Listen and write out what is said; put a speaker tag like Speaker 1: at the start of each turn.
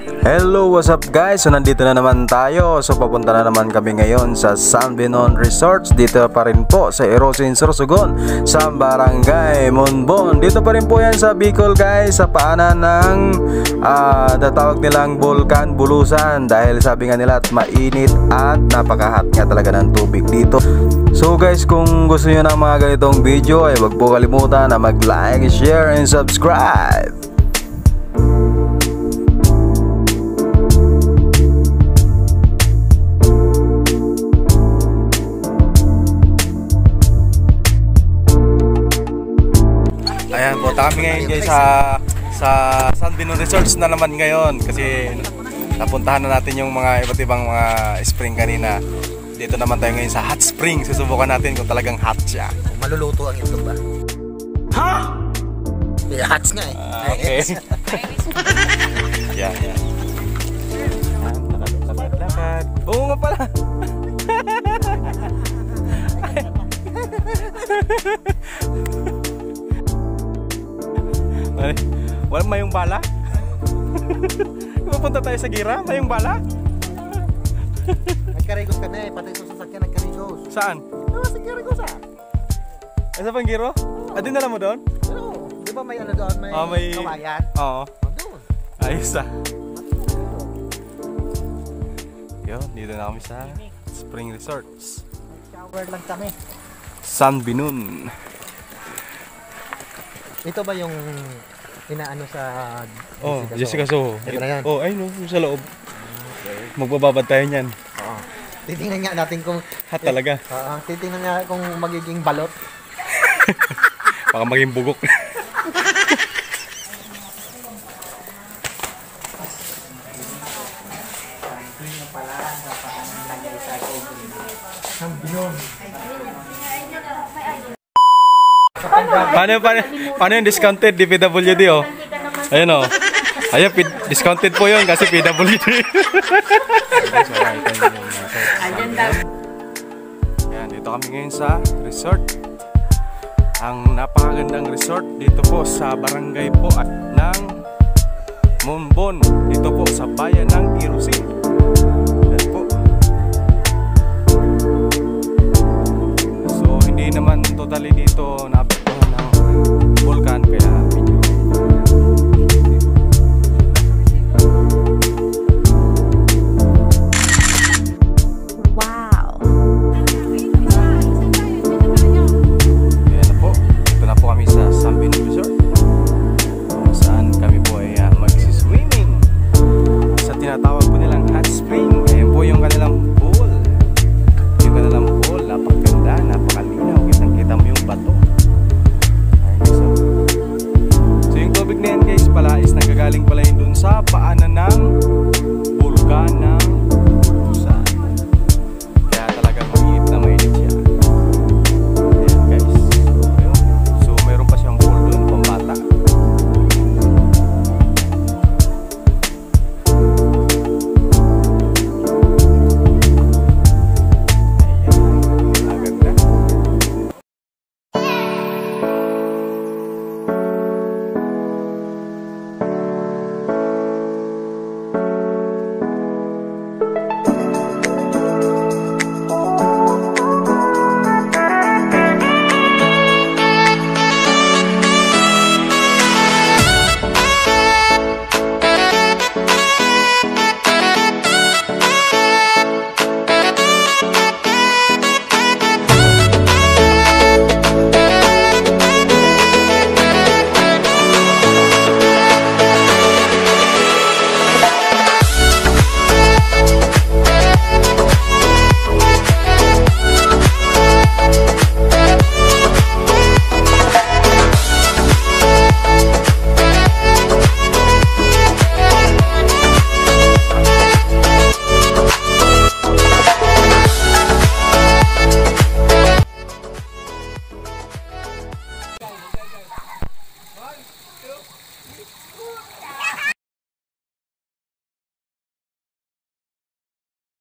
Speaker 1: Hello, what's up guys? So nandito na naman tayo. So papunta na naman kami ngayon sa San Binon Resorts. Dito pa rin po sa Erosin, Sorsogon, sa Barangay Monbon. Dito pa rin po yan sa Bicol guys, sa paanan ng tatawag nilang Bulkan Bulusan. Dahil sabi nga nila at mainit at napakahat nga talaga ng tubig dito. So guys, kung gusto nyo ng mga ganitong video ay wag po kalimutan na mag-like, share, and subscribe. Ayan, punta kami ngayon guys sa San Binon Resorts na naman ngayon. Kasi napuntahan na natin yung mga iba't ibang mga spring kanina. Dito naman tayo ngayon sa hot spring. Susubukan natin kung talagang hot siya.
Speaker 2: Maluluto ang itlog ba? Ha? Yeah, hot nga eh.
Speaker 1: Okay. Yan. Lakad. Oo nga pala. Wala mayong bala? Pupunta tayo sa gira, mayong bala?
Speaker 2: Nagkarigos ka na eh, pati sa sasakyan nagkarigos.
Speaker 1: Saan?
Speaker 2: Sa Karigos ah.
Speaker 1: Sa Panggiro? Din na mo doon?
Speaker 2: Oo, di ba may ano doon, may kawayan?
Speaker 1: Oo.
Speaker 2: Doon.
Speaker 1: Ayos ah. Yun, dito na kami sa Spring Resorts.
Speaker 2: Shower lang kami.
Speaker 1: San Binon.
Speaker 2: Ito ba yung inaano sa
Speaker 1: Jessica Soho.
Speaker 2: Ito na yan.
Speaker 1: Ay no, sa loob. Okay. Magbababad tayo niyan.
Speaker 2: Oo. Titingnan nga natin kung
Speaker 1: hot talaga.
Speaker 2: Titingnan nga kung magiging balot.
Speaker 1: Baka maging bugok. Paano yung discounted DPWD oh? Ayun oh. Ayun, discounted po yun kasi PWD. Ayan, dito kami ngayon sa resort. Ang napakagandang resort dito po sa barangay po at ng Monbon. Dito po sa bayan ng Erosin. Ayan po. So hindi naman totally dito naapektuhan ng vulkan kaya medyo galing pala yun dun sa paanan ng